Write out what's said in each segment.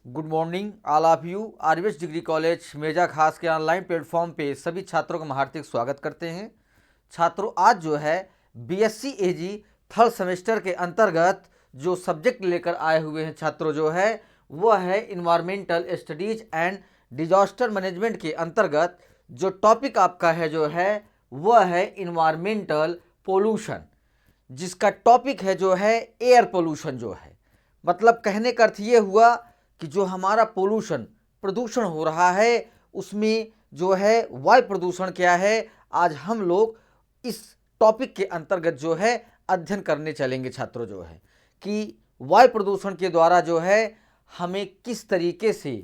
Good morning all of you. RVS degree college Meja Khas के online platform पे सभी छात्रों का मैं हार्दिक स्वागत करते हैं। छात्रों, आज जो है बीएससी एजी थर्ड सेमेस्टर के अंतर्गत जो सब्जेक्ट लेकर आए हुए हैं छात्रों जो है वह है environmental studies and disaster management के अंतर्गत जो टॉपिक आपका है जो है वह है इन्वायरमेंटल पोल्यूशन, जिसका टॉपिक है जो है एयर पोल्यूशन। जो है मतलब कहने का अर्थ ये हुआ कि जो हमारा पोल्यूशन प्रदूषण हो रहा है उसमें जो है वायु प्रदूषण क्या है, आज हम लोग इस टॉपिक के अंतर्गत जो है अध्ययन करने चलेंगे छात्रों। जो है कि वायु प्रदूषण के द्वारा जो है हमें किस तरीके से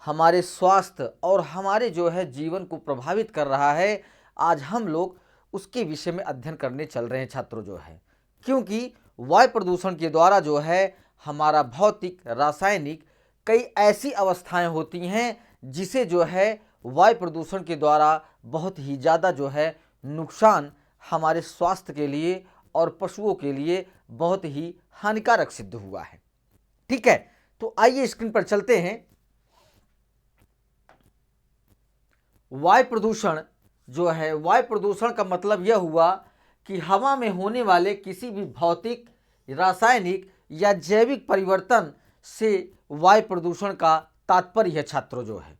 हमारे स्वास्थ्य और हमारे जो है जीवन को प्रभावित कर रहा है, आज हम लोग उसके विषय में अध्ययन करने चल रहे हैं छात्रों। जो है क्योंकि वायु प्रदूषण के द्वारा जो है हमारा भौतिक रासायनिक कई ऐसी अवस्थाएं होती हैं जिसे जो है वायु प्रदूषण के द्वारा बहुत ही ज़्यादा जो है नुकसान हमारे स्वास्थ्य के लिए और पशुओं के लिए बहुत ही हानिकारक सिद्ध हुआ है। ठीक है, तो आइए स्क्रीन पर चलते हैं। वायु प्रदूषण जो है, वायु प्रदूषण का मतलब यह हुआ कि हवा में होने वाले किसी भी भौतिक, रासायनिक या जैविक परिवर्तन से वायु प्रदूषण का तात्पर्य है छात्रों। जो है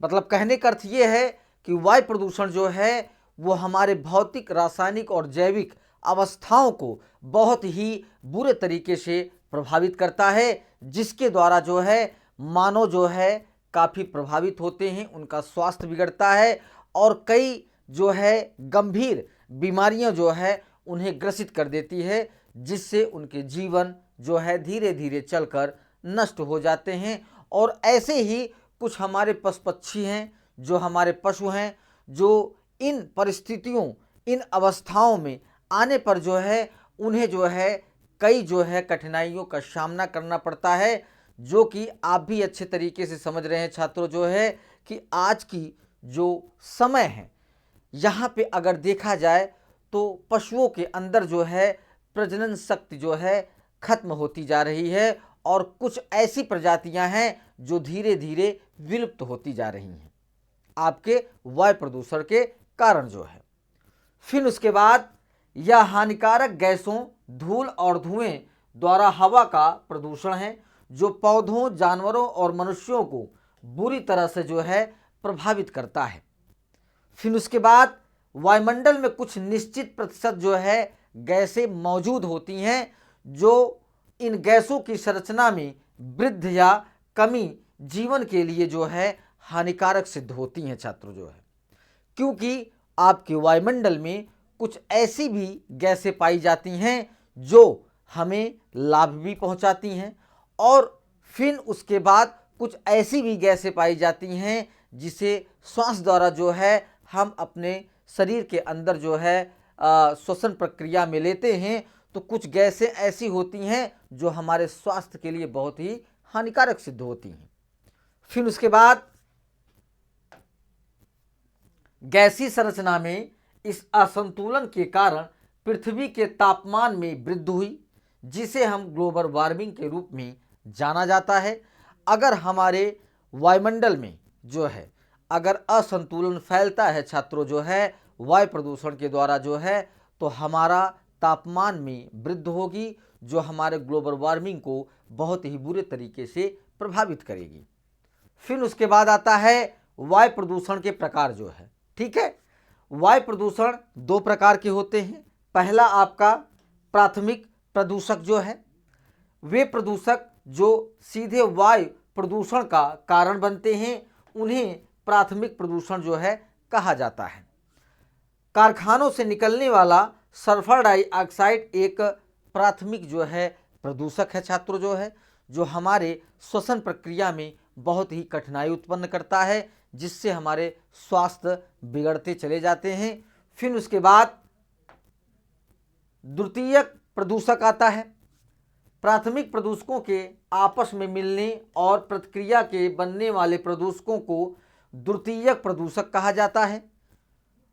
मतलब कहने का अर्थ ये है कि वायु प्रदूषण जो है वो हमारे भौतिक, रासायनिक और जैविक अवस्थाओं को बहुत ही बुरे तरीके से प्रभावित करता है, जिसके द्वारा जो है मानव जो है काफ़ी प्रभावित होते हैं, उनका स्वास्थ्य बिगड़ता है और कई जो है गंभीर बीमारियां जो है उन्हें ग्रसित कर देती है, जिससे उनके जीवन जो है धीरे धीरे चलकर नष्ट हो जाते हैं। और ऐसे ही कुछ हमारे पशु पक्षी हैं, जो हमारे पशु हैं, जो इन परिस्थितियों, इन अवस्थाओं में आने पर जो है उन्हें जो है कई जो है कठिनाइयों का सामना करना पड़ता है, जो कि आप भी अच्छे तरीके से समझ रहे हैं छात्रों। जो है कि आज की जो समय है यहाँ पे अगर देखा जाए तो पशुओं के अंदर जो है प्रजनन शक्ति जो है खत्म होती जा रही है और कुछ ऐसी प्रजातियां हैं जो धीरे धीरे विलुप्त होती जा रही हैं आपके वायु प्रदूषण के कारण। जो है फिर उसके बाद यह हानिकारक गैसों, धूल और धुएं द्वारा हवा का प्रदूषण है, जो पौधों, जानवरों और मनुष्यों को बुरी तरह से जो है प्रभावित करता है। फिर उसके बाद वायुमंडल में कुछ निश्चित प्रतिशत जो है गैसें मौजूद होती हैं, जो इन गैसों की संरचना में वृद्धि या कमी जीवन के लिए जो है हानिकारक सिद्ध होती हैं छात्रों। जो है क्योंकि आपके वायुमंडल में कुछ ऐसी भी गैसें पाई जाती हैं जो हमें लाभ भी पहुंचाती हैं, और फिर उसके बाद कुछ ऐसी भी गैसें पाई जाती हैं जिसे श्वास द्वारा जो है हम अपने शरीर के अंदर जो है श्वसन प्रक्रिया में लेते हैं। तो कुछ गैसें ऐसी होती हैं जो हमारे स्वास्थ्य के लिए बहुत ही हानिकारक सिद्ध होती हैं। फिर उसके बाद गैसीय संरचना में इस असंतुलन के कारण पृथ्वी के तापमान में वृद्धि हुई, जिसे हम ग्लोबल वार्मिंग के रूप में जाना जाता है। अगर हमारे वायुमंडल में जो है अगर असंतुलन फैलता है छात्रों जो है वायु प्रदूषण के द्वारा जो है, तो हमारा तापमान में वृद्धि होगी, जो हमारे ग्लोबल वार्मिंग को बहुत ही बुरे तरीके से प्रभावित करेगी। फिर उसके बाद आता है वायु प्रदूषण के प्रकार। जो है ठीक है, वायु प्रदूषण दो प्रकार के होते हैं। पहला आपका प्राथमिक प्रदूषक जो है, वे प्रदूषक जो सीधे वायु प्रदूषण का कारण बनते हैं उन्हें प्राथमिक प्रदूषण जो है कहा जाता है। कारखानों से निकलने वाला सल्फर डाइऑक्साइड एक प्राथमिक जो है प्रदूषक है छात्रों। जो है जो हमारे श्वसन प्रक्रिया में बहुत ही कठिनाई उत्पन्न करता है, जिससे हमारे स्वास्थ्य बिगड़ते चले जाते हैं। फिर उसके बाद द्वितीयक प्रदूषक आता है। प्राथमिक प्रदूषकों के आपस में मिलने और प्रतिक्रिया के बनने वाले प्रदूषकों को द्वितीयक प्रदूषक कहा जाता है।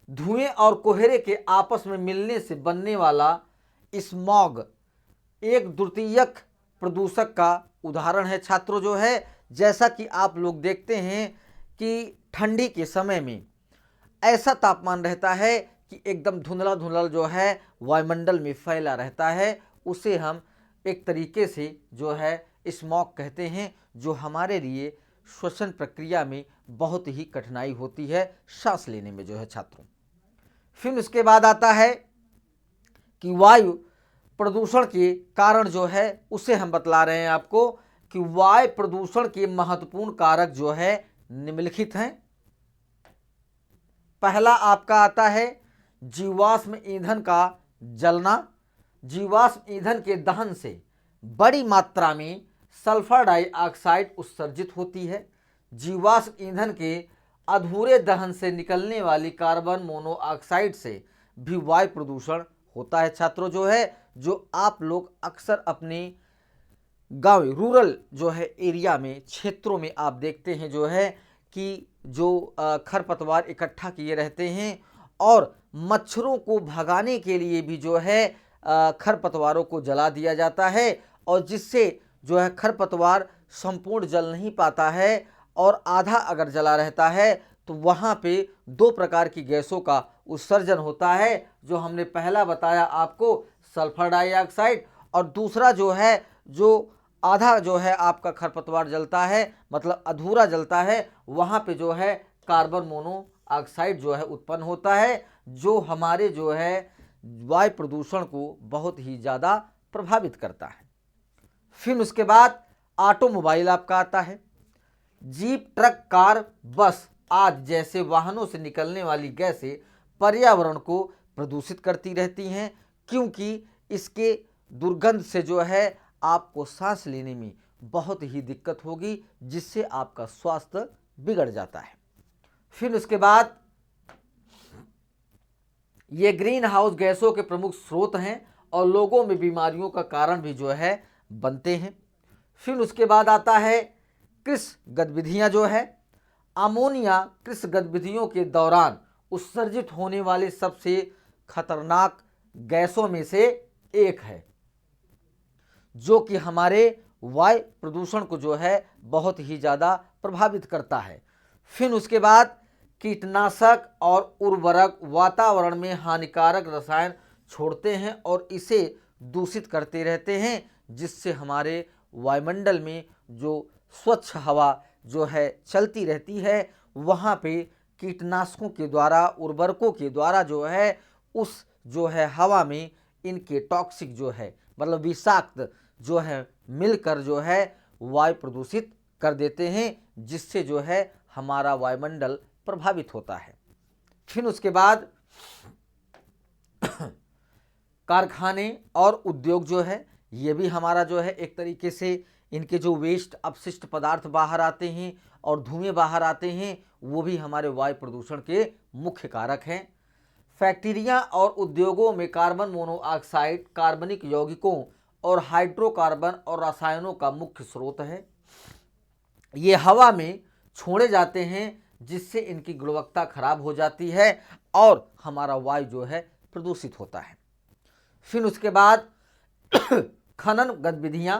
धुएं और कोहरे के आपस में मिलने से बनने वाला स्मॉग एक द्वितीयक प्रदूषक का उदाहरण है छात्रों। जो है जैसा कि आप लोग देखते हैं कि ठंडी के समय में ऐसा तापमान रहता है कि एकदम धुंधला धुंधला जो है वायुमंडल में फैला रहता है, उसे हम एक तरीके से जो है स्मॉग कहते हैं, जो हमारे लिए श्वसन प्रक्रिया में बहुत ही कठिनाई होती है, सांस लेने में जो है छात्रों। फिर उसके बाद आता है कि वायु प्रदूषण के कारण जो है उसे हम बतला रहे हैं आपको कि वायु प्रदूषण के महत्वपूर्ण कारक जो है निम्नलिखित हैं। पहला आपका आता है जीवाश्म ईंधन का जलना। जीवाश्म ईंधन के दहन से बड़ी मात्रा में सल्फर डाइऑक्साइड उत्सर्जित होती है। जीवाश्म ईंधन के अधूरे दहन से निकलने वाली कार्बन मोनोऑक्साइड से भी वायु प्रदूषण होता है छात्रों, जो है जो आप लोग अक्सर अपने गांव रूरल जो है एरिया में क्षेत्रों में आप देखते हैं जो है कि जो खरपतवार इकट्ठा किए रहते हैं और मच्छरों को भगाने के लिए भी जो है खरपतवारों को जला दिया जाता है, और जिससे जो है खरपतवार संपूर्ण जल नहीं पाता है और आधा अगर जला रहता है तो वहाँ पे दो प्रकार की गैसों का उत्सर्जन होता है, जो हमने पहला बताया आपको सल्फर डाइऑक्साइड, और दूसरा जो है जो आधा जो है आपका खरपतवार जलता है मतलब अधूरा जलता है, वहाँ पे जो है कार्बन मोनोऑक्साइड जो है उत्पन्न होता है, जो हमारे जो है वायु प्रदूषण को बहुत ही ज़्यादा प्रभावित करता है। फिर उसके बाद ऑटोमोबाइल आपका आता है। जीप, ट्रक, कार, बस आदि जैसे वाहनों से निकलने वाली गैसें पर्यावरण को प्रदूषित करती रहती हैं, क्योंकि इसके दुर्गंध से जो है आपको सांस लेने में बहुत ही दिक्कत होगी, जिससे आपका स्वास्थ्य बिगड़ जाता है। फिर उसके बाद ये ग्रीन हाउस गैसों के प्रमुख स्रोत हैं और लोगों में बीमारियों का कारण भी जो है बनते हैं। फिर उसके बाद आता है कृषि गतिविधियां जो है। अमोनिया कृषि गतिविधियों के दौरान उत्सर्जित होने वाले सबसे खतरनाक गैसों में से एक है, जो कि हमारे वायु प्रदूषण को जो है बहुत ही ज़्यादा प्रभावित करता है। फिर उसके बाद कीटनाशक और उर्वरक वातावरण में हानिकारक रसायन छोड़ते हैं और इसे दूषित करते रहते हैं, जिससे हमारे वायुमंडल में जो स्वच्छ हवा जो है चलती रहती है, वहाँ पे कीटनाशकों के द्वारा, उर्वरकों के द्वारा जो है उस जो है हवा में इनके टॉक्सिक जो है मतलब विषाक्त जो है मिलकर जो है वायु प्रदूषित कर देते हैं, जिससे जो है हमारा वायुमंडल प्रभावित होता है। फिर उसके बाद कारखाने और उद्योग जो है ये भी हमारा जो है एक तरीके से इनके जो वेस्ट अपशिष्ट पदार्थ बाहर आते हैं और धुएं बाहर आते हैं, वो भी हमारे वायु प्रदूषण के मुख्य कारक हैं। फैक्ट्रियां और उद्योगों में कार्बन मोनोऑक्साइड, कार्बनिक यौगिकों और हाइड्रोकार्बन और रसायनों का मुख्य स्रोत है। ये हवा में छोड़े जाते हैं, जिससे इनकी गुणवत्ता खराब हो जाती है और हमारा वायु जो है प्रदूषित होता है। फिर उसके बाद खनन गतिविधियां,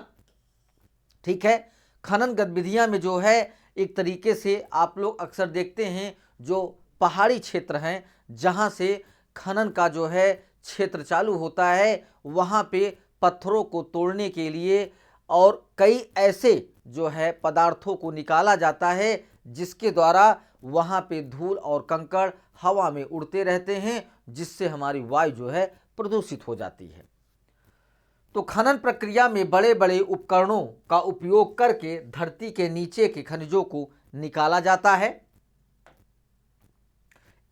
ठीक है, खनन गतिविधियां में जो है एक तरीके से आप लोग अक्सर देखते हैं जो पहाड़ी क्षेत्र हैं जहां से खनन का जो है क्षेत्र चालू होता है, वहां पे पत्थरों को तोड़ने के लिए और कई ऐसे जो है पदार्थों को निकाला जाता है, जिसके द्वारा वहाँ पे धूल और कंकड़ हवा में उड़ते रहते हैं, जिससे हमारी वायु जो है प्रदूषित हो जाती है। तो खनन प्रक्रिया में बड़े बड़े उपकरणों का उपयोग करके धरती के नीचे के खनिजों को निकाला जाता है।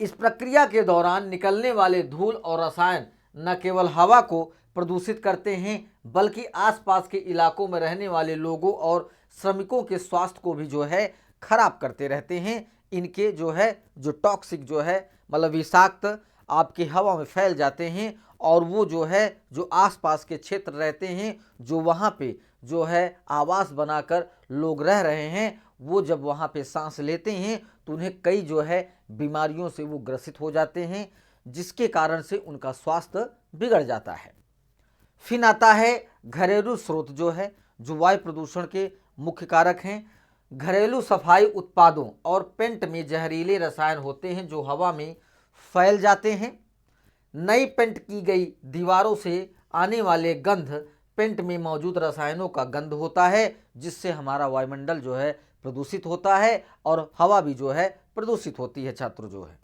इस प्रक्रिया के दौरान निकलने वाले धूल और रसायन न केवल हवा को प्रदूषित करते हैं, बल्कि आसपास के इलाकों में रहने वाले लोगों और श्रमिकों के स्वास्थ्य को भी जो है खराब करते रहते हैं। इनके जो है जो टॉक्सिक जो है मतलब विषाक्त आपकी हवा में फैल जाते हैं, और वो जो है जो आसपास के क्षेत्र रहते हैं, जो वहाँ पे जो है आवास बनाकर लोग रह रहे हैं, वो जब वहाँ पे सांस लेते हैं तो उन्हें कई जो है बीमारियों से वो ग्रसित हो जाते हैं, जिसके कारण से उनका स्वास्थ्य बिगड़ जाता है। फिर आता है घरेलू स्रोत जो है जो वायु प्रदूषण के मुख्य कारक हैं। घरेलू सफाई उत्पादों और पेंट में जहरीले रसायन होते हैं जो हवा में फैल जाते हैं। नई पेंट की गई दीवारों से आने वाले गंध पेंट में मौजूद रसायनों का गंध होता है, जिससे हमारा वायुमंडल जो है प्रदूषित होता है और हवा भी जो है प्रदूषित होती है छात्र जो है।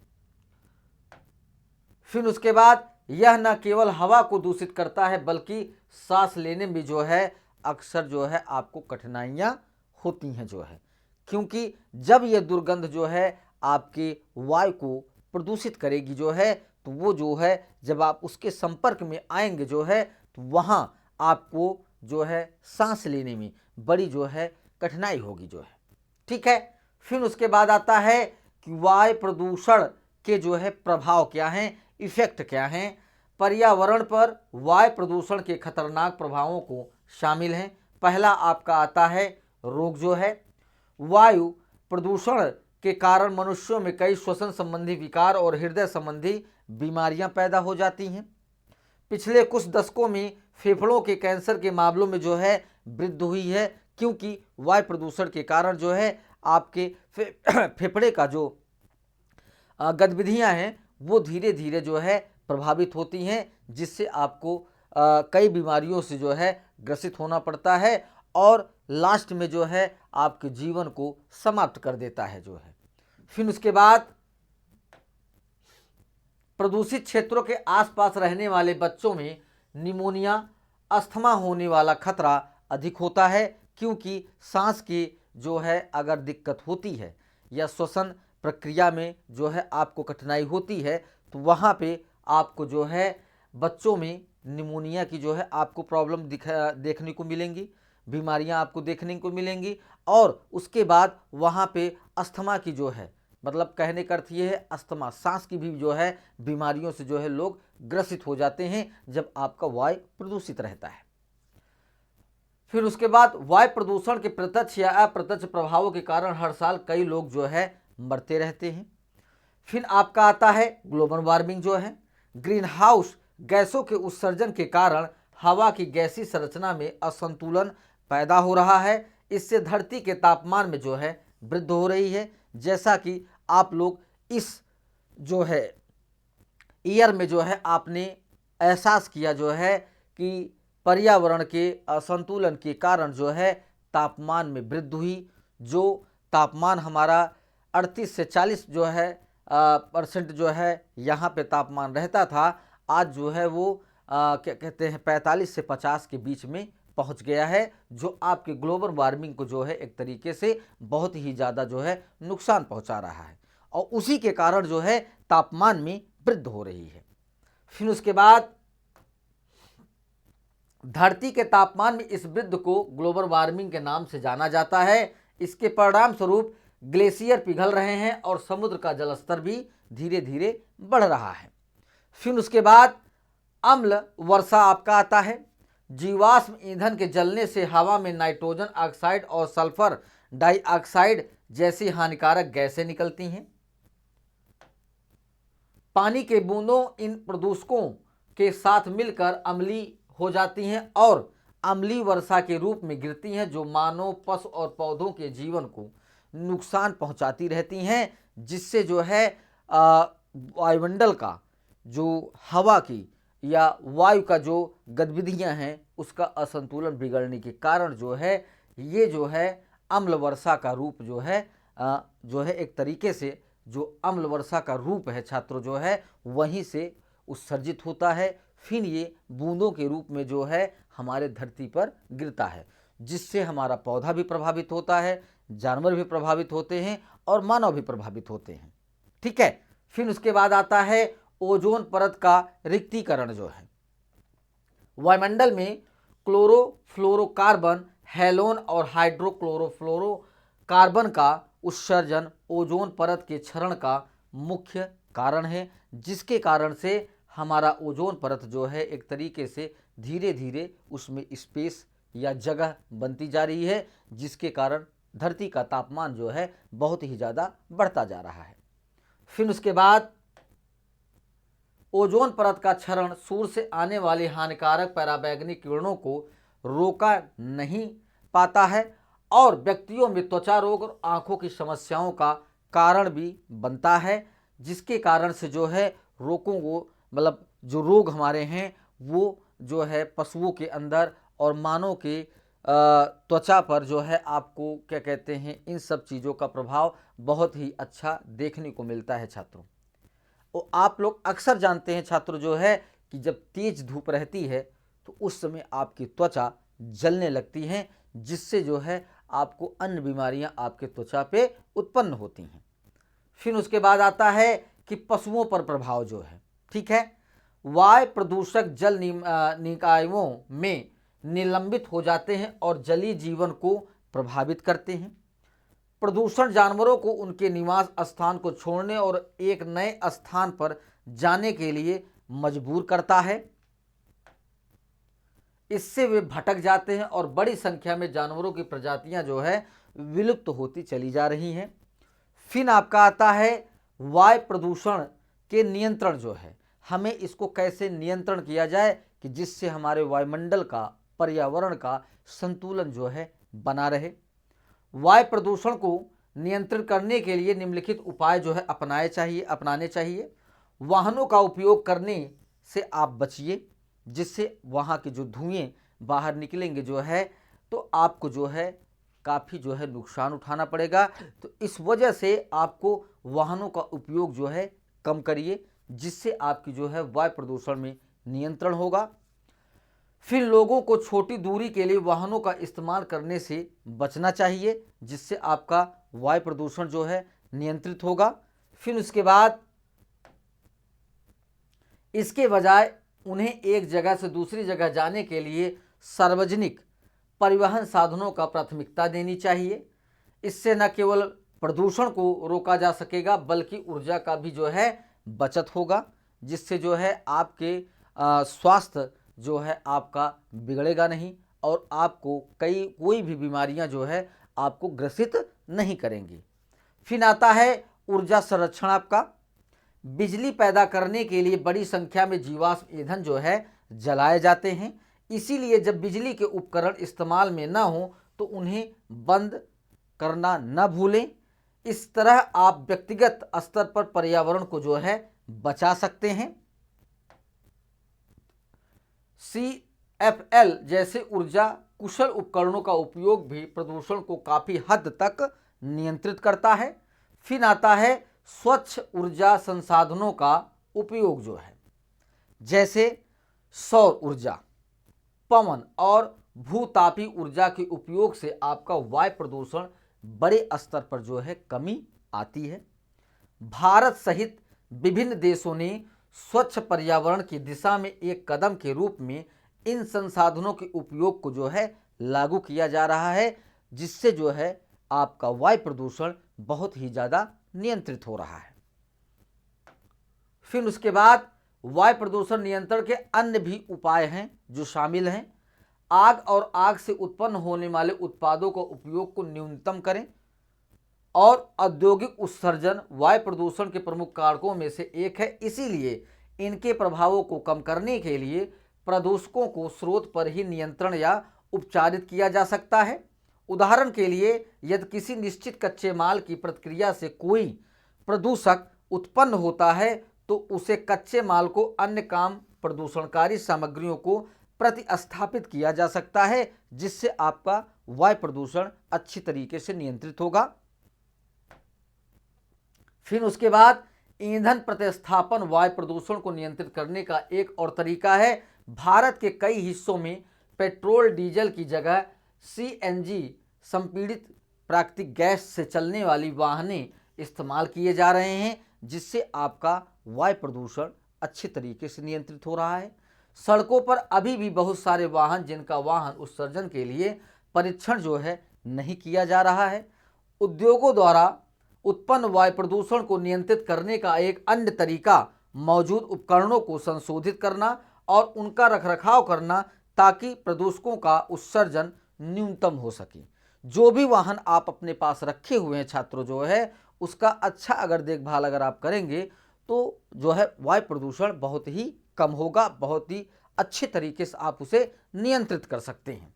फिर उसके बाद यह न केवल हवा को दूषित करता है बल्कि सांस लेने में जो है अक्सर जो है आपको कठिनाइयाँ होती हैं जो है, क्योंकि जब यह दुर्गंध जो है आपके वायु को प्रदूषित करेगी जो है, तो वो जो है जब आप उसके संपर्क में आएंगे जो है तो वहाँ आपको जो है सांस लेने में बड़ी जो है कठिनाई होगी जो है। ठीक है, फिर उसके बाद आता है कि वायु प्रदूषण के जो है प्रभाव क्या हैं, इफेक्ट क्या हैं। पर्यावरण पर वायु प्रदूषण के खतरनाक प्रभावों को शामिल हैं। पहला आपका आता है रोग जो है। वायु प्रदूषण के कारण मनुष्यों में कई श्वसन संबंधी विकार और हृदय संबंधी बीमारियां पैदा हो जाती हैं। पिछले कुछ दशकों में फेफड़ों के कैंसर के मामलों में जो है वृद्धि हुई है, क्योंकि वायु प्रदूषण के कारण जो है आपके फेफड़े का जो गतिविधियां हैं वो धीरे धीरे जो है प्रभावित होती हैं, जिससे आपको कई बीमारियों से जो है ग्रसित होना पड़ता है और लास्ट में जो है आपके जीवन को समाप्त कर देता है जो है। फिर उसके बाद प्रदूषित क्षेत्रों के आसपास रहने वाले बच्चों में निमोनिया, अस्थमा होने वाला खतरा अधिक होता है, क्योंकि सांस की जो है अगर दिक्कत होती है या श्वसन प्रक्रिया में जो है आपको कठिनाई होती है तो वहाँ पे आपको जो है बच्चों में निमोनिया की जो है आपको प्रॉब्लम देखने को मिलेंगी, बीमारियां आपको देखने को मिलेंगी। और उसके बाद वहाँ पे अस्थमा की जो है मतलब कहने का अर्थ ये है अस्थमा सांस की भी जो है बीमारियों से जो है लोग ग्रसित हो जाते हैं जब आपका वायु प्रदूषित रहता है। फिर उसके बाद वायु प्रदूषण के प्रत्यक्ष या अप्रत्यक्ष प्रभावों के कारण हर साल कई लोग जो है मरते रहते हैं। फिर आपका आता है ग्लोबल वार्मिंग जो है। ग्रीन हाउस गैसों के उत्सर्जन के कारण हवा की गैसीय संरचना में असंतुलन पैदा हो रहा है। इससे धरती के तापमान में जो है वृद्धि हो रही है। जैसा कि आप लोग इस जो है ईयर में जो है आपने एहसास किया जो है कि पर्यावरण के असंतुलन के कारण जो है तापमान में वृद्धि हुई। जो तापमान हमारा 38 से 40 जो है परसेंट जो है यहाँ पे तापमान रहता था, आज जो है वो क्या कहते हैं 45 से 50 के बीच में पहुँच गया है, जो आपके ग्लोबल वार्मिंग को जो है एक तरीके से बहुत ही ज़्यादा जो है नुकसान पहुँचा रहा है और उसी के कारण जो है तापमान में वृद्धि हो रही है। फिर उसके बाद धरती के तापमान में इस वृद्धि को ग्लोबल वार्मिंग के नाम से जाना जाता है। इसके परिणाम स्वरूप ग्लेशियर पिघल रहे हैं और समुद्र का जलस्तर भी धीरे धीरे बढ़ रहा है। फिर उसके बाद अम्ल वर्षा आपका आता है। जीवाश्म ईंधन के जलने से हवा में नाइट्रोजन ऑक्साइड और सल्फर डाइऑक्साइड जैसी हानिकारक गैसें निकलती हैं। पानी के बूंदों इन प्रदूषकों के साथ मिलकर अम्लीय हो जाती हैं और अम्लीय वर्षा के रूप में गिरती हैं, जो मानव, पशु और पौधों के जीवन को नुकसान पहुंचाती रहती हैं, जिससे जो है वायुमंडल का जो हवा की या वायु का जो गतिविधियां हैं उसका असंतुलन बिगड़ने के कारण जो है ये जो है अम्ल वर्षा का रूप जो है एक तरीके से जो अम्ल वर्षा का रूप है छात्रों जो है वहीं से उत्सर्जित होता है। फिर ये बूंदों के रूप में जो है हमारे धरती पर गिरता है, जिससे हमारा पौधा भी प्रभावित होता है, जानवर भी प्रभावित होते हैं और मानव भी प्रभावित होते हैं। ठीक है, फिर उसके बाद आता है ओजोन परत का रिक्तीकरण जो है। वायुमंडल में क्लोरोफ्लोरोकार्बन, हैलोन और हाइड्रोक्लोरोफ्लोरोकार्बन का उत्सर्जन ओजोन परत के क्षरण का मुख्य कारण है, जिसके कारण से हमारा ओजोन परत जो है एक तरीके से धीरे धीरे उसमें स्पेस या जगह बनती जा रही है, जिसके कारण धरती का तापमान जो है बहुत ही ज़्यादा बढ़ता जा रहा है। फिर उसके बाद ओजोन परत का क्षरण सूर्य से आने वाले हानिकारक पराबैंगनी किरणों को रोका नहीं पाता है और व्यक्तियों में त्वचा रोग और आंखों की समस्याओं का कारण भी बनता है, जिसके कारण से जो है रोगों को मतलब जो रोग हमारे हैं वो जो है पशुओं के अंदर और मानव के त्वचा पर जो है आपको क्या कहते हैं इन सब चीज़ों का प्रभाव बहुत ही अच्छा देखने को मिलता है छात्रों। और आप लोग अक्सर जानते हैं छात्रों जो है कि जब तेज धूप रहती है तो उस समय आपकी त्वचा जलने लगती है, जिससे जो है आपको अन्य बीमारियां आपके त्वचा पे उत्पन्न होती हैं। फिर उसके बाद आता है कि पशुओं पर प्रभाव जो है, ठीक है, वायु प्रदूषक जल निकायों में निलंबित हो जाते हैं और जलीय जीवन को प्रभावित करते हैं। प्रदूषण जानवरों को उनके निवास स्थान को छोड़ने और एक नए स्थान पर जाने के लिए मजबूर करता है। इससे वे भटक जाते हैं और बड़ी संख्या में जानवरों की प्रजातियां जो है विलुप्त होती चली जा रही हैं। फिर आपका आता है वायु प्रदूषण के नियंत्रण जो है, हमें इसको कैसे नियंत्रण किया जाए कि जिससे हमारे वायुमंडल का पर्यावरण का संतुलन जो है बना रहे। वायु प्रदूषण को नियंत्रित करने के लिए निम्नलिखित उपाय जो है अपनाने चाहिए। वाहनों का उपयोग करने से आप बचिए, जिससे वहाँ के जो धुएं बाहर निकलेंगे जो है तो आपको जो है काफ़ी जो है नुकसान उठाना पड़ेगा। तो इस वजह से आपको वाहनों का उपयोग जो है कम करिए, जिससे आपकी जो है वायु प्रदूषण में नियंत्रण होगा। फिर लोगों को छोटी दूरी के लिए वाहनों का इस्तेमाल करने से बचना चाहिए, जिससे आपका वायु प्रदूषण जो है नियंत्रित होगा। फिर उसके बाद इसके बजाय उन्हें एक जगह से दूसरी जगह जाने के लिए सार्वजनिक परिवहन साधनों का प्राथमिकता देनी चाहिए। इससे न केवल प्रदूषण को रोका जा सकेगा बल्कि ऊर्जा का भी जो है बचत होगा, जिससे जो है आपके स्वास्थ्य जो है आपका बिगड़ेगा नहीं और आपको कोई भी बीमारियां जो है आपको ग्रसित नहीं करेंगी। फिर आता है ऊर्जा संरक्षण। आपका बिजली पैदा करने के लिए बड़ी संख्या में जीवाश्म ईंधन जो है जलाए जाते हैं, इसीलिए जब बिजली के उपकरण इस्तेमाल में न हो तो उन्हें बंद करना न भूलें। इस तरह आप व्यक्तिगत स्तर पर पर्यावरण को जो है बचा सकते हैं। CFL जैसे ऊर्जा कुशल उपकरणों का उपयोग भी प्रदूषण को काफ़ी हद तक नियंत्रित करता है। फिर आता है स्वच्छ ऊर्जा संसाधनों का उपयोग जो है, जैसे सौर ऊर्जा, पवन और भूतापी ऊर्जा के उपयोग से आपका वायु प्रदूषण बड़े स्तर पर जो है कमी आती है। भारत सहित विभिन्न देशों ने स्वच्छ पर्यावरण की दिशा में एक कदम के रूप में इन संसाधनों के उपयोग को जो है लागू किया जा रहा है, जिससे जो है आपका वायु प्रदूषण बहुत ही ज़्यादा नियंत्रित हो रहा है। फिर उसके बाद वायु प्रदूषण नियंत्रण के अन्य भी उपाय हैं जो शामिल हैं। आग और आग से उत्पन्न होने वाले उत्पादों का उपयोग को न्यूनतम करें और औद्योगिक उत्सर्जन वायु प्रदूषण के प्रमुख कारकों में से एक है, इसीलिए इनके प्रभावों को कम करने के लिए प्रदूषकों को स्रोत पर ही नियंत्रण या उपचारित किया जा सकता है। उदाहरण के लिए यदि किसी निश्चित कच्चे माल की प्रतिक्रिया से कोई प्रदूषक उत्पन्न होता है तो उसे कच्चे माल को अन्य कम प्रदूषणकारी सामग्रियों को प्रतिस्थापित किया जा सकता है, जिससे आपका वायु प्रदूषण अच्छी तरीके से नियंत्रित होगा। फिर उसके बाद ईंधन प्रतिस्थापन वायु प्रदूषण को नियंत्रित करने का एक और तरीका है। भारत के कई हिस्सों में पेट्रोल डीजल की जगह CNG संपीड़ित प्राकृतिक गैस से चलने वाली वाहनें इस्तेमाल किए जा रहे हैं, जिससे आपका वायु प्रदूषण अच्छे तरीके से नियंत्रित हो रहा है। सड़कों पर अभी भी बहुत सारे वाहन जिनका वाहन उत्सर्जन के लिए परीक्षण जो है नहीं किया जा रहा है। उद्योगों द्वारा उत्पन्न वायु प्रदूषण को नियंत्रित करने का एक अन्य तरीका मौजूद उपकरणों को संशोधित करना और उनका रखरखाव करना, ताकि प्रदूषकों का उत्सर्जन न्यूनतम हो सके। जो भी वाहन आप अपने पास रखे हुए हैं छात्रों जो है उसका अच्छा अगर देखभाल अगर आप करेंगे तो जो है वायु प्रदूषण बहुत ही कम होगा, बहुत ही अच्छे तरीके से आप उसे नियंत्रित कर सकते हैं।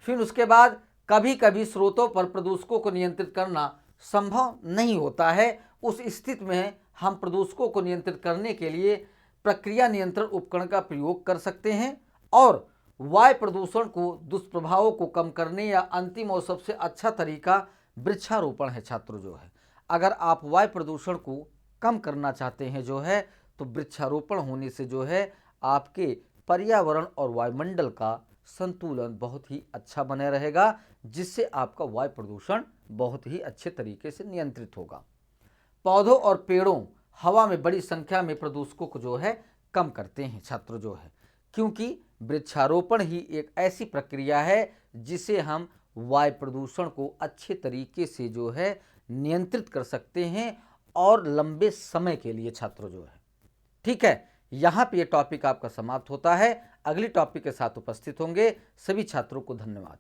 फिर उसके बाद कभी कभी स्रोतों पर प्रदूषकों को नियंत्रित करना संभव नहीं होता है। उस स्थिति में हम प्रदूषकों को नियंत्रित करने के लिए प्रक्रिया नियंत्रण उपकरण का प्रयोग कर सकते हैं। और वायु प्रदूषण को दुष्प्रभावों को कम करने या अंतिम और सबसे अच्छा तरीका वृक्षारोपण है छात्रों जो है। अगर आप वायु प्रदूषण को कम करना चाहते हैं जो है तो वृक्षारोपण होने से जो है आपके पर्यावरण और वायुमंडल का संतुलन बहुत ही अच्छा बने रहेगा, जिससे आपका वायु प्रदूषण बहुत ही अच्छे तरीके से नियंत्रित होगा। पौधों और पेड़ों हवा में बड़ी संख्या में प्रदूषकों को जो है कम करते हैं छात्रों जो है, क्योंकि वृक्षारोपण ही एक ऐसी प्रक्रिया है जिसे हम वायु प्रदूषण को अच्छे तरीके से जो है नियंत्रित कर सकते हैं और लंबे समय के लिए छात्रों जो है। ठीक है, यहाँ पे ये टॉपिक आपका समाप्त होता है। अगली टॉपिक के साथ उपस्थित होंगे। सभी छात्रों को धन्यवाद।